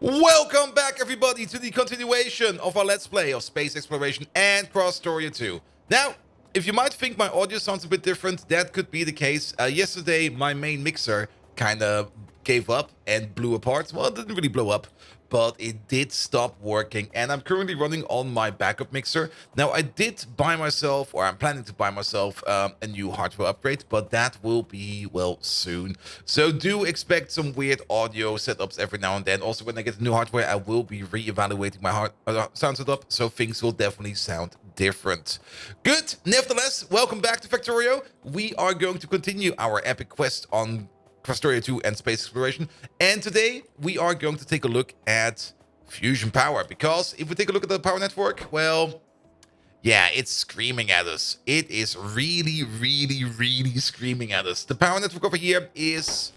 Welcome back, everybody, to the continuation of our Let's Play of Space Exploration and Krastorio 2. Now, if you might think my audio sounds a bit different, that could be the case. Yesterday, my main mixer kind of gave up and blew apart. Well, it didn't really blow up, but it did stop working, and I'm currently running on my backup mixer. Now, I did buy myself, or I'm planning to buy myself, a new hardware upgrade, but that will be, well, soon. So do expect some weird audio setups every now and then. Also, when I get the new hardware, I will be re-evaluating my sound setup, so things will definitely sound different. Good. Nevertheless, welcome back to Factorio. We are going to continue our epic quest on Krastorio 2 and space exploration. And today we are going to take a look at fusion power, because if we take a look at the power network, well, yeah, it's screaming at us. It is really screaming at us. The power network over here is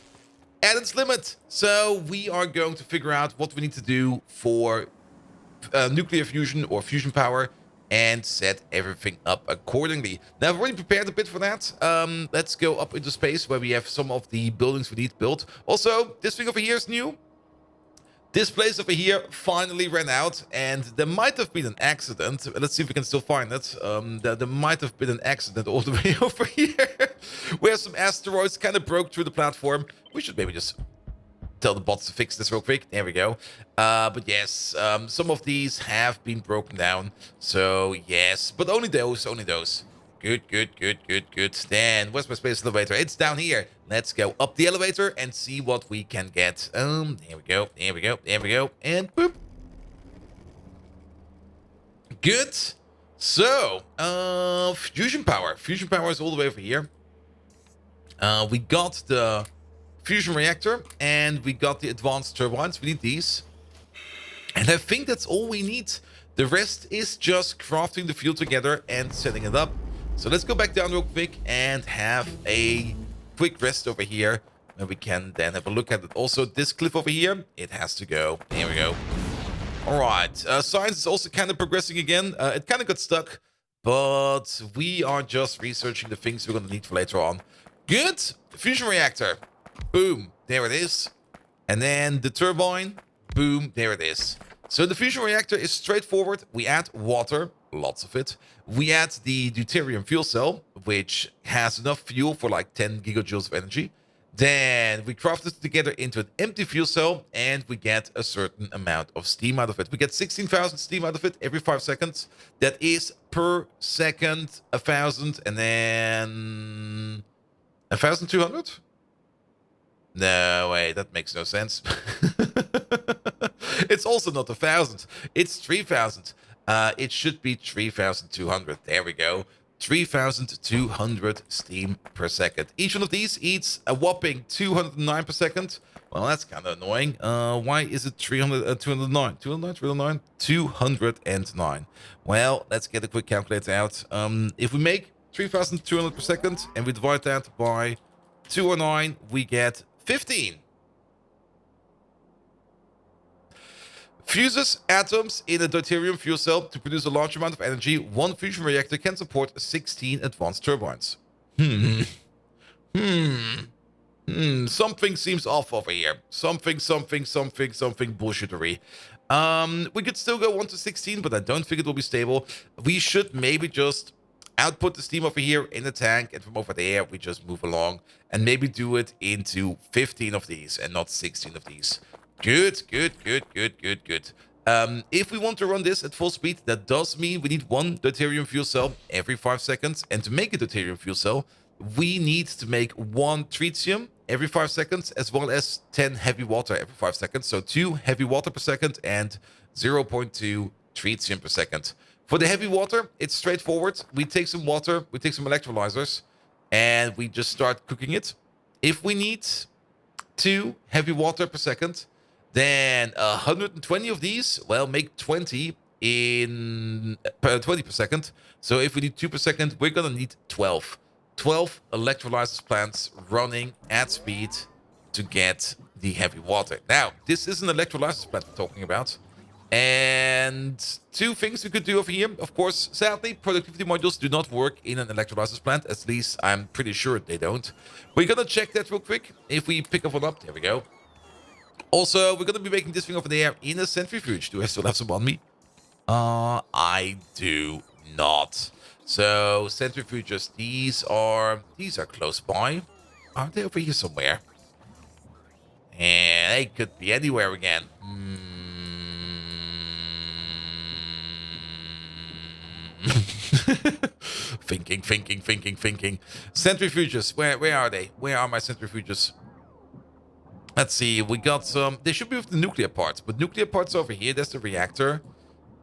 at its limit. So we are going to figure out what we need to do for nuclear fusion or fusion power and set everything up accordingly. Now, I've already prepared a bit for that. Let's go up into space where we have some of the buildings we need built. Also, this thing over here is new. This place over here finally ran out, and there might have been an accident. Let's see if we can still find it. There might have been an accident all the way over here, where some asteroids kind of broke through the platform. We should maybe just tell the bots to fix this real quick. There we go. But yes, some of these have been broken down. So yes, but only those, only those. Good. Then, where's my space elevator? It's down here. Let's go up the elevator and see what we can get. There we go, and boop. Good. So, fusion power. Fusion power is all the way over here. We got the fusion reactor, and we got the advanced turbines. We need these, and I think that's all we need. The rest is just crafting the fuel together and setting it up. So let's go back down real quick and have a quick rest over here, and we can then have a look at it. Also, this cliff over here, it has to go. There we go. All right, science is also kind of progressing again. It kind of got stuck, but we are just researching the things we're going to need for later on. Good. Fusion reactor. Boom, there it is. And then the turbine, boom, there it is. So the fusion reactor is straightforward. We add water, lots of it. We add the deuterium fuel cell, which has enough fuel for like 10 gigajoules of energy. Then we craft it together into an empty fuel cell, and we get a certain amount of steam out of it. We get 16,000 steam out of it every 5 seconds. That is per second 1,000, and then 1,200? No, wait, that makes no sense. It's also not 1,000. It's 3,000. It should be 3,200. There we go. 3,200 steam per second. Each one of these eats a whopping 209 per second. Well, that's kind of annoying. Why is it 209? 209? 209. Well, let's get a quick calculator out. If we make 3,200 per second and we divide that by 209, we get 15. Fuses atoms in a deuterium fuel cell to produce a large amount of energy. One fusion reactor can support 16 advanced turbines. Something seems off over here. Something bullshittery. We could still go 1 to 16, but I don't think it will be stable. We should maybe just output the steam over here in the tank, and from over there we just move along and maybe do it into 15 of these and not 16 of these. Good. If we want to run this at full speed, that does mean we need 1 deuterium fuel cell every 5 seconds. And to make a deuterium fuel cell, we need to make 1 tritium every 5 seconds, as well as 10 heavy water every 5 seconds. So 2 heavy water per second and 0.2 tritium per second. For the heavy water, it's straightforward. We take some water, we take some electrolyzers, and we just start cooking it. If we need 2 heavy water per second, then 120 of these, well, make 20 in 20 per second. So if we need 2 per second, we're gonna need 12. 12 electrolysis plants running at speed to get the heavy water. Now, this is an electrolysis plant we're talking about. And 2 things we could do over here. Of course, sadly, productivity modules do not work in an electrolysis plant. At least I'm pretty sure they don't. We're gonna check that real quick. If we pick up one up, there we go. Also, we're going to be making this thing over there in a centrifuge. Do I still have some on me? I do not. So, centrifuges, these are close by. Aren't they over here somewhere? And they could be anywhere again. Thinking. Centrifuges, where are they? Where are my centrifuges? Let's see, we got some. They should be with the nuclear parts, but nuclear parts over here. That's the reactor.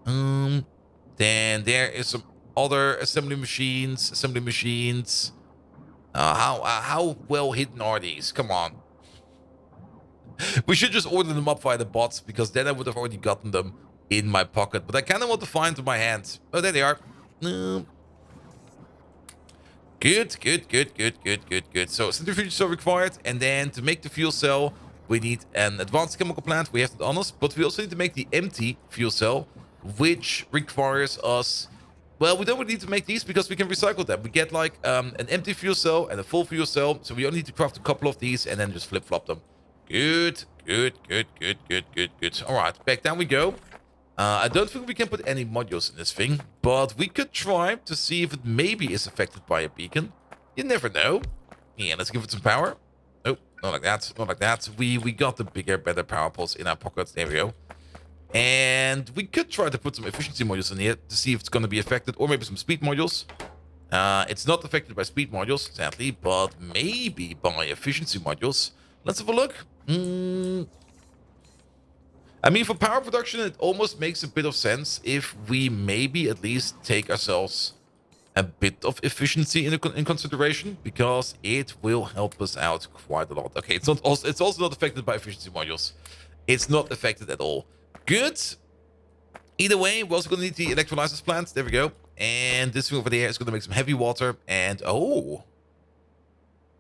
Then there is some other assembly machines. How well hidden are these? Come on. We should just order them up via the bots, because then I would have already gotten them in my pocket. But I kind of want to find them in my hand. Oh, there they are. Good. So centrifuges are required, and then to make the fuel cell, we need an advanced chemical plant. We have that on us, but we also need to make the empty fuel cell, which requires us. Well, we don't really need to make these because we can recycle them. We get like an empty fuel cell and a full fuel cell, so we only need to craft a couple of these and then just flip-flop them. Good. All right, back down we go. I don't think we can put any modules in this thing, but we could try to see if it maybe is affected by a beacon. You never know. Yeah, let's give it some power. Oh, not like that. We got the bigger, better power pulse in our pockets. There we go. And we could try to put some efficiency modules in here to see if it's going to be affected, or maybe some speed modules. It's not affected by speed modules, sadly, but maybe by efficiency modules. Let's have a look. I mean, for power production, it almost makes a bit of sense if we maybe at least take ourselves a bit of efficiency in consideration, because it will help us out quite a lot. Okay, it's also not affected by efficiency modules. It's not affected at all. Good. Either way, we're also going to need the electrolysis plant. There we go. And this thing over there is going to make some heavy water. And oh,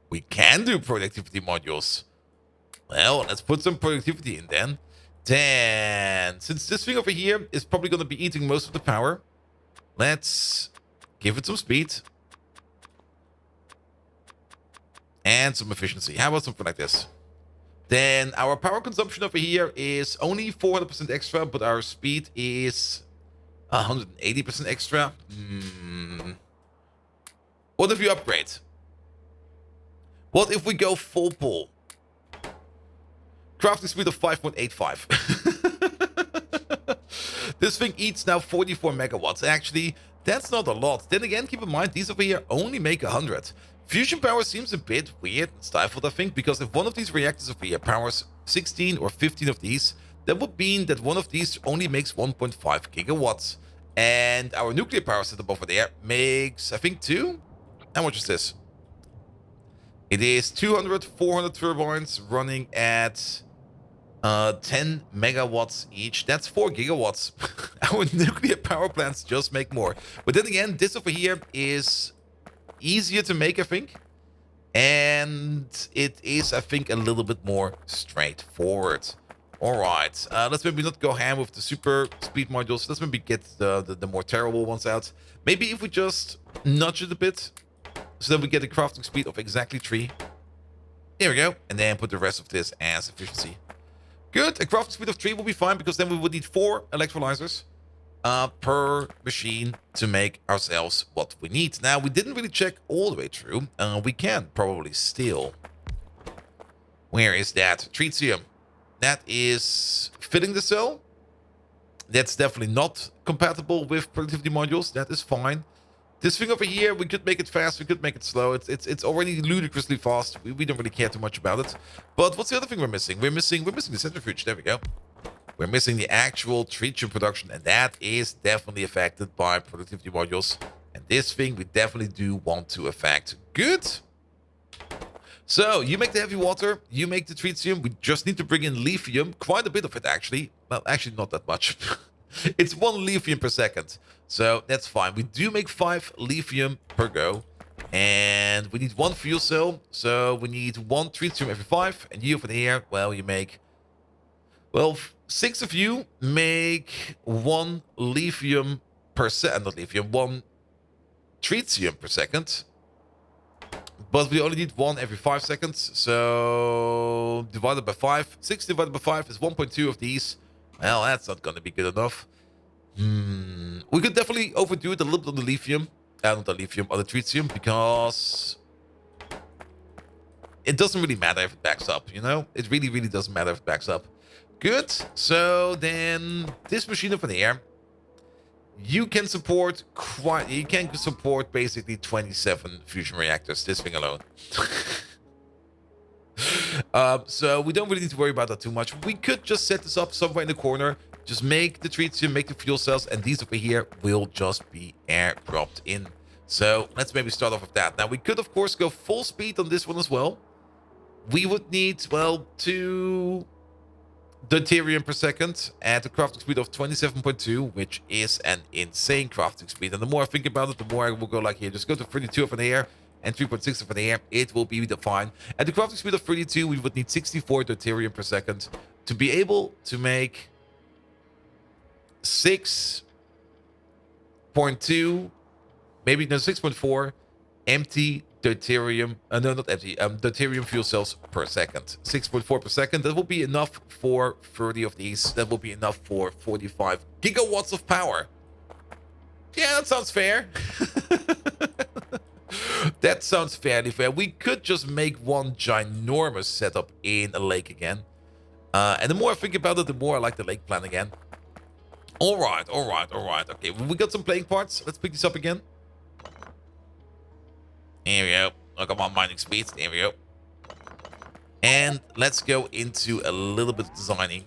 we can do productivity modules. Well, let's put some productivity in then. Then, since this thing over here is probably going to be eating most of the power, let's give it some speed. And some efficiency. How about something like this? Then our power consumption over here is only 400% extra, but our speed is 180% extra. What if you upgrade? What if we go full pull? Crafting speed of 5.85. This thing eats now 44 megawatts. Actually, that's not a lot. Then again, keep in mind, these over here only make 100. Fusion power seems a bit weird and stifled, I think, because if one of these reactors over here powers 16 or 15 of these, that would mean that one of these only makes 1.5 gigawatts. And our nuclear power setup over there makes, I think, 2? How much is this? It is 400 turbines running at 10 megawatts each. That's 4 gigawatts. Our nuclear power plants just make more. But then again, this over here is easier to make, I think. And it is, I think, a little bit more straightforward. All right. Let's maybe not go ham with the super speed modules. Let's maybe get the more terrible ones out. Maybe if we just nudge it a bit, so that we get a crafting speed of exactly 3. Here we go. And then put the rest of this as efficiency. Good. A crafting speed of 3 will be fine, because then we would need 4 electrolyzers per machine to make ourselves what we need. Now, we didn't really check all the way through. We can probably still. Where is that? Tritium. That is filling the cell. That's definitely not compatible with productivity modules. That is fine. This thing over here, we could make it fast, we could make it slow. It's already ludicrously fast. We don't really care too much about it. But what's the other thing we're missing? We're missing the centrifuge. There we go. We're missing the actual tritium production, and that is definitely affected by productivity modules. And this thing we definitely do want to affect. Good. So you make the heavy water, you make the tritium. We just need to bring in lithium, quite a bit of it actually. Well, actually not that much. It's 1 lithium per second. So that's fine. We do make 5 lithium per go. And we need 1 fuel cell. So we need 1 tritium every 5. And you over here, well, you make... Well, 6 of you make 1 lithium per second. Not lithium, 1 tritium per second. But we only need one every 5 seconds. So divided by 5. 6 divided by 5 is 1.2 of these. Well, that's not going to be good enough. We could definitely overdo it a little bit on the lithium. Not the lithium, or the tritium, because it doesn't really matter if it backs up, you know? It really, really doesn't matter if it backs up. Good. So then this machine over there, you can support basically 27 fusion reactors, this thing alone. So we don't really need to worry about that too much. We could just set this up somewhere in the corner, just make the tritium, make the fuel cells, and these over here will just be airdropped in. So let's maybe start off with that. Now we could of course go full speed on this one as well. We would need, well, 2 deuterium per second at a crafting speed of 27.2, which is an insane crafting speed. And the more I think about it, the more I will go like here. Just go to 32 over there and 3.6 over there. It will be fine. At the crafting speed of 32, we would need 64 deuterium per second to be able to make 6.2, maybe no 6.4 empty deuterium, no, not empty, deuterium fuel cells per second. 6.4 per second. That will be enough for 30 of these. That will be enough for 45 gigawatts of power. Yeah, that sounds fair. That sounds fairly fair. We could just make one ginormous setup in a lake again. And the more I think about it, the more I like the lake plan again. All right. Okay, we got some playing parts. Let's pick this up again. There we go. Oh, come on, mining speed. There we go. And let's go into a little bit of designing.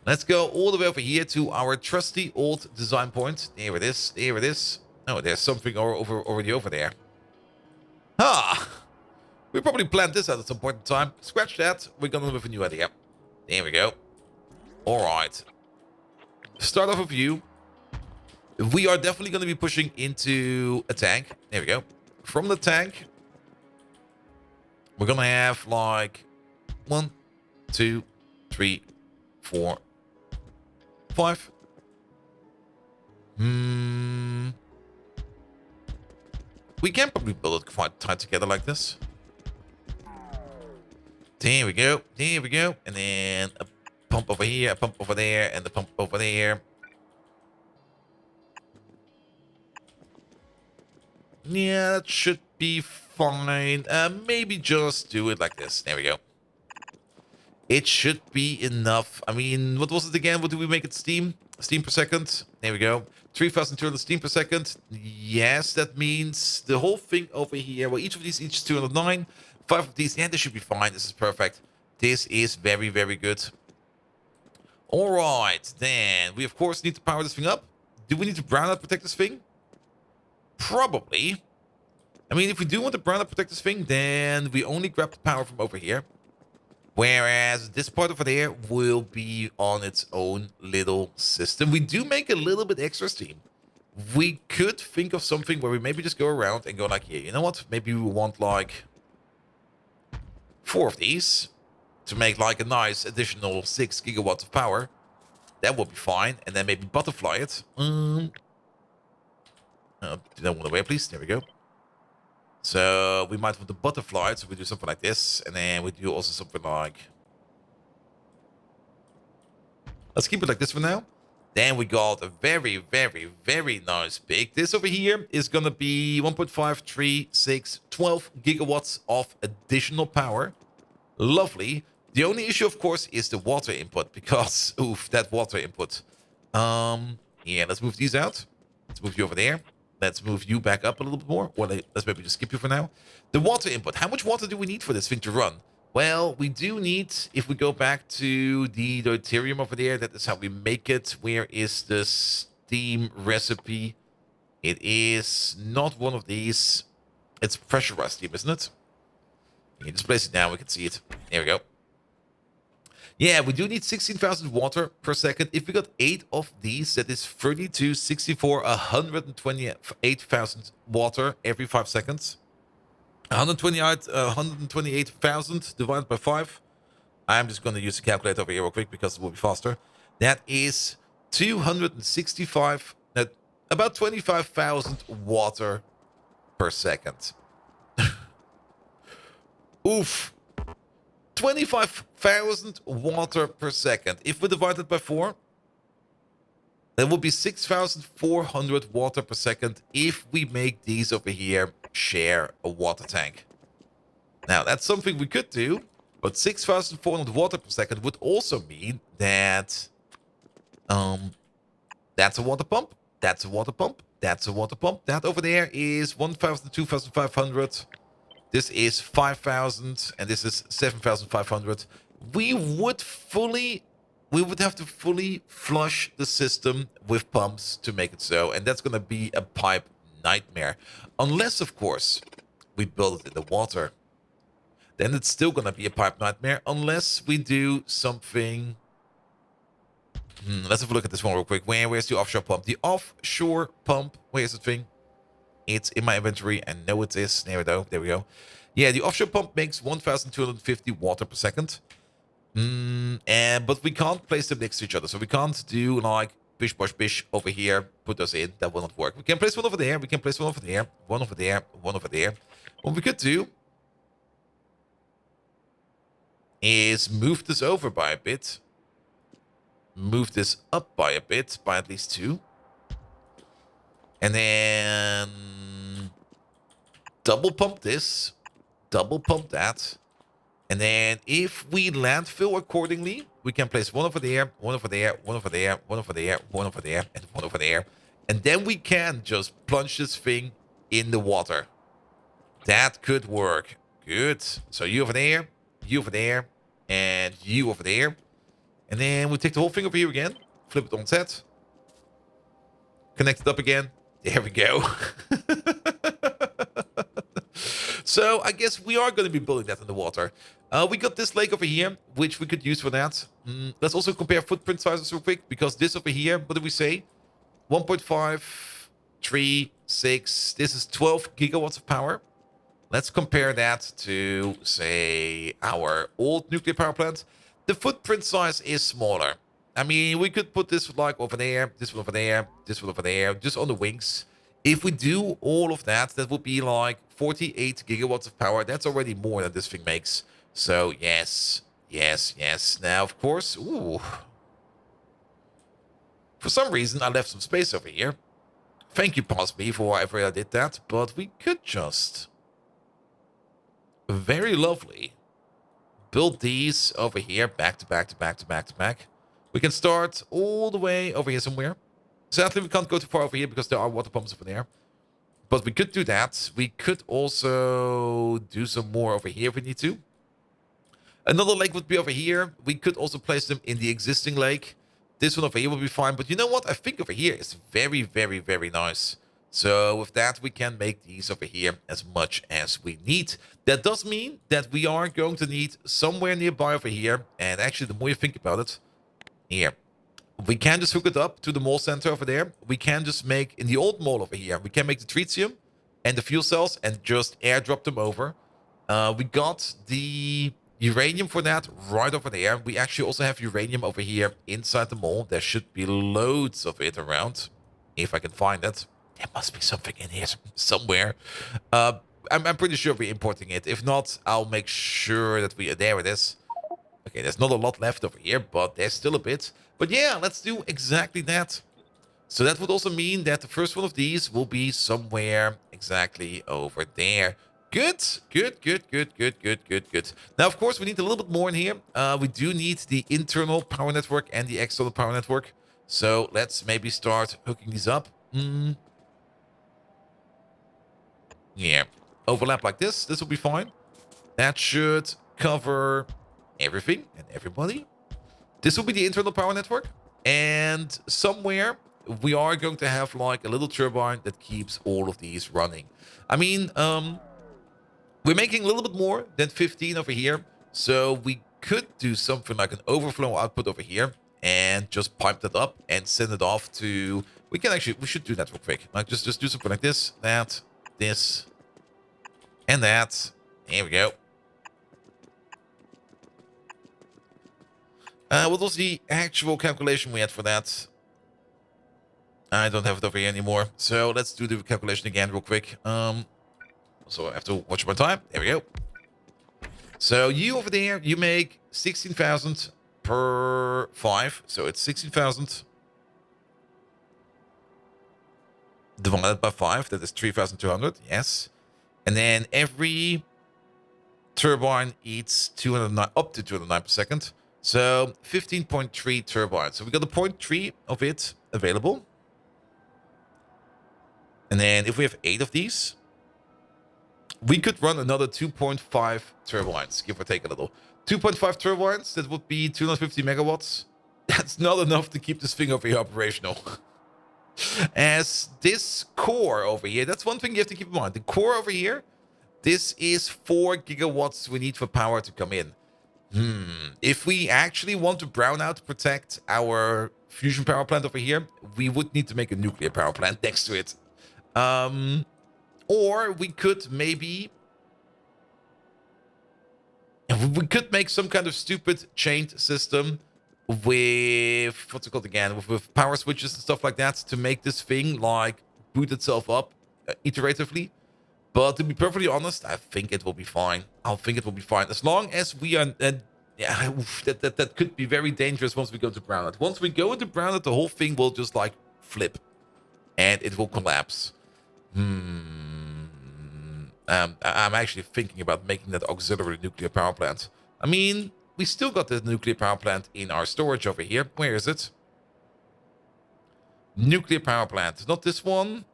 Let's go all the way over here to our trusty old design point. There it is. There it is. Oh, there's something already over there. Ah! We probably planned this out at some point in time. Scratch that. We're going with a new idea. There we go. All right. Start off with you. We are definitely going to be pushing into a tank. There we go. From the tank, we're going to have like 1, 2, 3, 4, 5. We can probably build it quite tight together like this. There we go. There we go. And then a pump over here, a pump over there, and the pump over there. Yeah, that should be fine. Maybe just do it like this. There we go. It should be enough. I mean, what was it again? What do we make it steam? Steam per second. There we go. 3,200 steam per second. Yes, that means the whole thing over here. Well, each of these each is 209. 5 of these. Yeah, this should be fine. This is perfect. This is very, very good. All right. Then we, of course, need to power this thing up. Do we need to brown out protect this thing? Probably. I mean, if we do want to brown out protect this thing, then we only grab the power from over here. Whereas this part over there will be on its own little system. We do make a little bit extra steam. We could think of something where we maybe just go around and go like, here, you know what? Maybe we want like 4 of these to make like a nice additional 6 gigawatts of power. That would be fine. And then maybe butterfly it. Do that one away, please. There we go. So we might want to butterfly it. So we do something like this. And then we do also something like... Let's keep it like this for now. Then we got a very, very, very nice big. This over here is going to be 1.5, 3, 6, 12 gigawatts of additional power. Lovely. The only issue, of course, is the water input. Because, oof, that water input. Yeah, let's move these out. Let's move you over there. Let's move you back up a little bit more. Or let's maybe just skip you for now. The water input. How much water do we need for this thing to run? Well, we do need, if we go back to the deuterium over there, that is how we make it. Where is the steam recipe? It is not one of these. It's pressurized steam, isn't it? You just place it down. We can see it. There we go. Yeah, we do need 16,000 water per second. If we got 8 of these, that is 32, 64, 128,000 water every 5 seconds. 128,000 divided by 5. I'm just going to use the calculator over here real quick because it will be faster. That is 265, about 25,000 water per second. Oof. 25,000 water per second. If we divide it by 4, that would be 6,400 water per second if we make these over here share a water tank. Now, that's something we could do, but 6,400 water per second would also mean that that's a water pump, that's a water pump, that's a water pump. That over there is 1,000, 2,500. This is 5,000, and this is 7,500. We would have to fully flush the system with pumps to make it so, and that's going to be a pipe nightmare. Unless, of course, we build it in the water. Then it's still going to be a pipe nightmare, unless we do something... let's have a look at this one real quick. Where's the offshore pump? The offshore pump, where's the thing? It's in my inventory. I know it is. There we go. There we go. Yeah, the offshore pump makes 1,250 water per second. But we can't place them next to each other. So we can't do like bish, bosh, bish over here. Put those in. That will not work. We can place one over there. We can place one over there. One over there. One over there. What we could do is move this over by a bit. Move this up by a bit. By at least 2. And then double pump this, double pump that. And then if we landfill accordingly, we can place one over there, one over there, one over there, one over there, one over there, and one over there. And then we can just plunge this thing in the water. That could work. Good. So you over there, and you over there. And then we take the whole thing over here again, flip it on set, connect it up again. There we go. So I guess we are going to be building that in the water. We got this lake over here, which we could use for that. Let's also compare footprint sizes real quick, because this over here, what did we say? 1.5, 3, 6. This is 12 gigawatts of power. Let's compare that to, say, our old nuclear power plant. The footprint size is smaller. I mean, we could put this like over there, this one over there, this one over there, just on the wings. If we do all of that, that would be like 48 gigawatts of power. That's already more than this thing makes. So, yes, yes, yes. Now, of course, ooh. For some reason, I left some space over here. Thank you, Posby, for whatever I did that. But we could just... very lovely. Build these over here, back to back to back to back to back. We can start all the way over here somewhere. Sadly, we can't go too far over here because there are water pumps over there. But we could do that. We could also do some more over here if we need to. Another lake would be over here. We could also place them in the existing lake. This one over here will be fine. But you know what? I think over here is very, very, very nice. So with that, we can make these over here as much as we need. That does mean that we are going to need somewhere nearby over here. And actually, the more you think about it, here. We can just hook it up to the mall center over there. We can just make, in the old mall over here, we can make the tritium and the fuel cells and just airdrop them over. We got the uranium for that right over there. We actually also have uranium over here inside the mall. There should be loads of it around, if I can find it. There must be something in here somewhere. I'm pretty sure we're importing it. If not, I'll make sure that we... There it is. Okay, there's not a lot left over here, but there's still a bit. But yeah, let's do exactly that. So that would also mean that the first one of these will be somewhere exactly over there. Good, good, good, good, good, good, good, good. Now, of course, we need a little bit more in here. We do need the internal power network and the external power network. So let's maybe start hooking these up. Yeah, overlap like this. This will be fine. That should cover everything and everybody. This will be the internal power network. And somewhere we are going to have like a little turbine that keeps all of these running. I mean, we're making a little bit more than 15 over here. So we could do something like an overflow output over here and just pipe that up and send it off to... We should do that real quick. Like just do something like this, that, this, and that. There we go. What was the actual calculation we had for that? I don't have it over here anymore. So let's do the calculation again real quick. So I have to watch my time. There we go. So you over there, you make 16,000 per 5. So it's 16,000 divided by 5. That is 3,200. Yes. And then every turbine eats 209, up to 209 per second. So 15.3 turbines. So we got a 0.3 of it available. And then if we have 8 of these, we could run another 2.5 turbines, give or take a little. 2.5 turbines, that would be 250 megawatts. That's not enough to keep this thing over here operational. As this core over here, that's one thing you have to keep in mind. The core over here, this is 4 gigawatts we need for power to come in. If we actually want to brown out to protect our fusion power plant over here, we would need to make a nuclear power plant next to it. Or we could maybe... We could make some kind of stupid chained system with... What's it called again? With power switches and stuff like that to make this thing, like, boot itself up iteratively. But to be perfectly honest, I think it will be fine. I think it will be fine. As long as we are... yeah, that could be very dangerous once we go to brownout. Once we go into brownout, the whole thing will just, like, flip. And it will collapse. I'm actually thinking about making that auxiliary nuclear power plant. I mean, we still got the nuclear power plant in our storage over here. Where is it? Nuclear power plant. Not this one.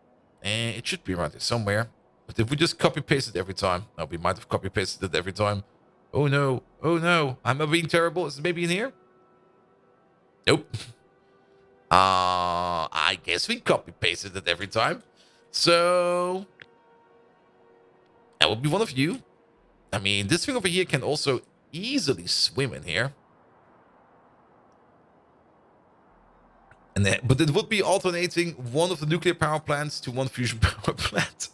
It should be around here somewhere. But if we just copy-paste it every time... No, we might have copy-pasted it every time. Oh, no. Oh, no. Am I being terrible? Is it maybe in here? Nope. I guess we copy-pasted it every time. So... that would be one of you. I mean, this thing over here can also easily swim in here. And then, but it would be alternating one of the nuclear power plants to one fusion power plant.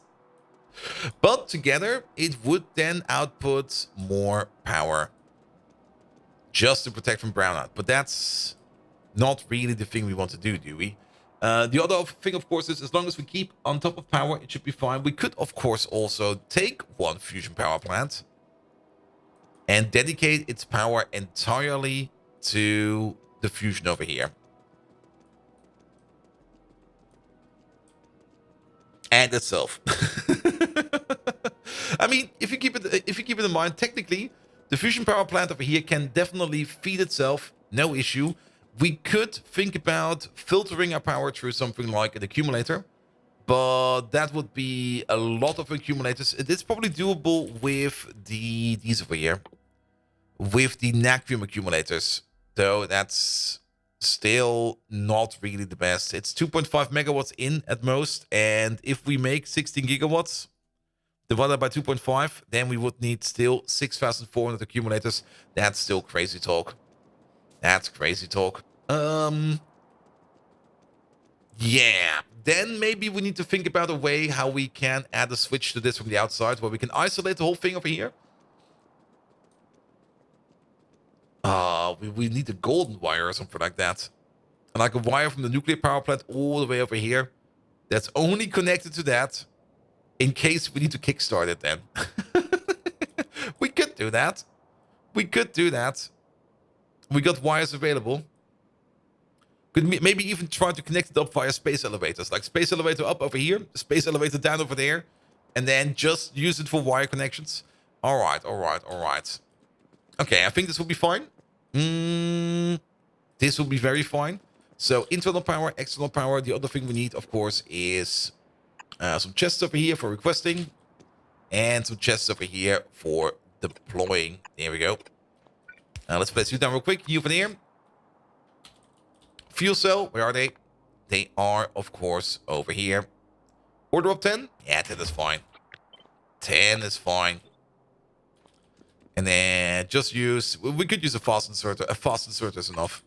But together, it would then output more power. Just to protect from brownout. But that's not really the thing we want to do we? The other thing, of course, is as long as we keep on top of power, it should be fine. We could, of course, also take one fusion power plant and dedicate its power entirely to the fusion over here. And itself. I mean, if you keep it in mind, technically, the fusion power plant over here can definitely feed itself, no issue. We could think about filtering our power through something like an accumulator, but that would be a lot of accumulators. It is probably doable with these over here, with the natrium accumulators, though that's still not really the best. It's 2.5 megawatts in at most, and if we make 16 gigawatts divided by 2.5, then we would need still 6,400 accumulators. That's still crazy talk. That's crazy talk. Yeah. Then maybe we need to think about a way how we can add a switch to this from the outside, where we can isolate the whole thing over here. We need a golden wire or something like that. And like a wire from the nuclear power plant all the way over here. That's only connected to that. In case we need to kickstart it then. We could do that. We could do that. We got wires available. Could maybe even try to connect it up via space elevators. Like space elevator up over here, space elevator down over there. And then just use it for wire connections. Alright. Okay, I think this will be fine. This will be very fine. So internal power, external power. The other thing we need, of course, is some chests over here for requesting. And some chests over here for deploying. There we go. Let's place you down real quick. You over there. Fuel cell, where are they? They are, of course, over here. Order up 10? Yeah, 10 is fine. 10 is fine. And then just use... We could use a fast inserter. A fast inserter is enough.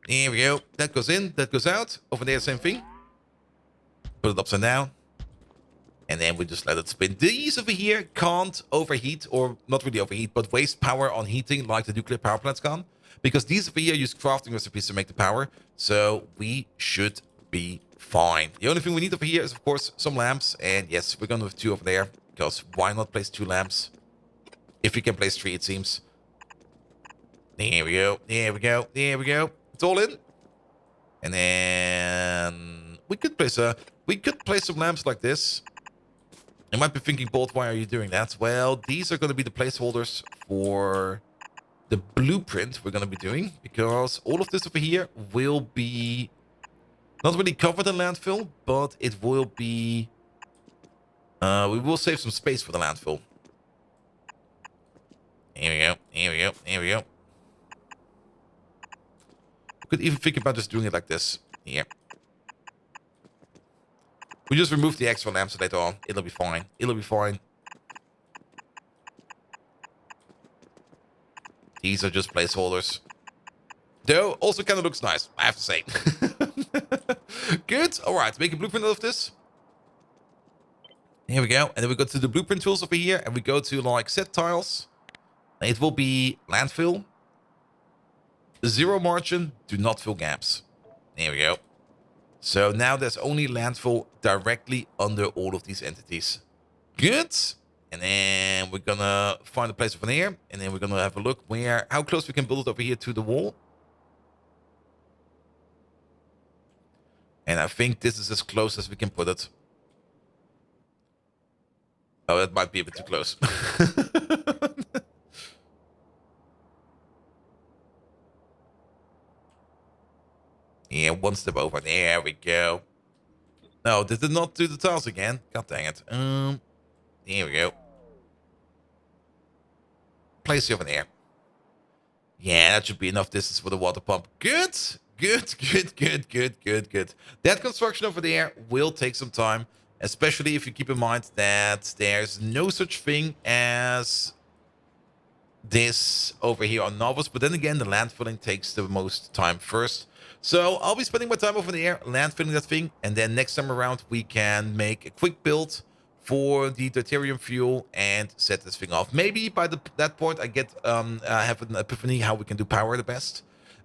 There we go. That goes in. That goes out. Over there, same thing. Put it upside down. And then we just let it spin. These over here can't overheat, or not really overheat, but waste power on heating like the nuclear power plants can. Because these over here use crafting recipes to make the power. So we should be fine. The only thing we need over here is, of course, some lamps. And yes, we're going with 2 over there. Because why not place 2 lamps? If we can place 3, it seems. There we go. There we go. There we go. It's all in. And then we could place some lamps like this. You might be thinking, Bolt, why are you doing that? Well, these are going to be the placeholders for the blueprint we're going to be doing, because all of this over here will be not really covered in landfill, but it will be... we will save some space for the landfill. Here we go. Here we go. Here we go. Could even think about just doing it like this. Here. We just remove the extra lamps later on. It'll be fine. It'll be fine. These are just placeholders. Though, also kind of looks nice, I have to say. Good. All right, make a blueprint out of this. Here we go. And then we go to the blueprint tools over here. And we go to, like, set tiles. It will be landfill. 0 margin, do not fill gaps. There we go. So now there's only landfill directly under all of these entities. Good. And then we're gonna find a place over there. And then we're gonna have a look how close we can build it over here to the wall. And I think this is as close as we can put it. Oh, that might be a bit too close. Yeah, 1 step over. There we go. No, did it not do the tiles again? God dang it. There we go. Place it over there. Yeah, that should be enough distance for the water pump. Good. Good, good, good, good, good, good. That construction over there will take some time, especially if you keep in mind that there's no such thing as this over here on Novus. But then again, the landfilling takes the most time first. So I'll be spending my time over there landfilling that thing, and then next time around we can make a quick build for the deuterium fuel and set this thing off. Maybe by that point I get I have an epiphany how we can do power the best.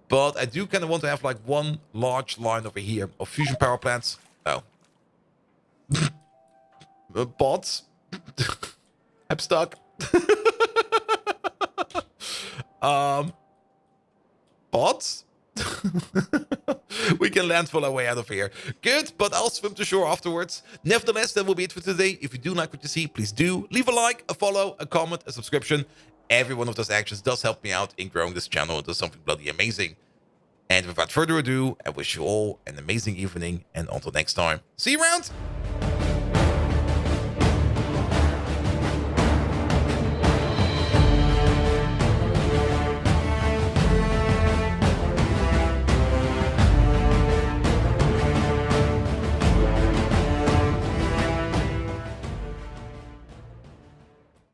But I do kind of want to have like one large line over here of fusion power plants. Oh. Bots. I'm stuck. Bots? We can landfall our way out of here. Good, but I'll swim to shore afterwards. Nevertheless, that will be it for today. If you do like what you see, please do leave a like, a follow, a comment, a subscription. Every one of those actions does help me out in growing this channel into something bloody amazing. And without further ado, I wish you all an amazing evening, and until next time, see you around!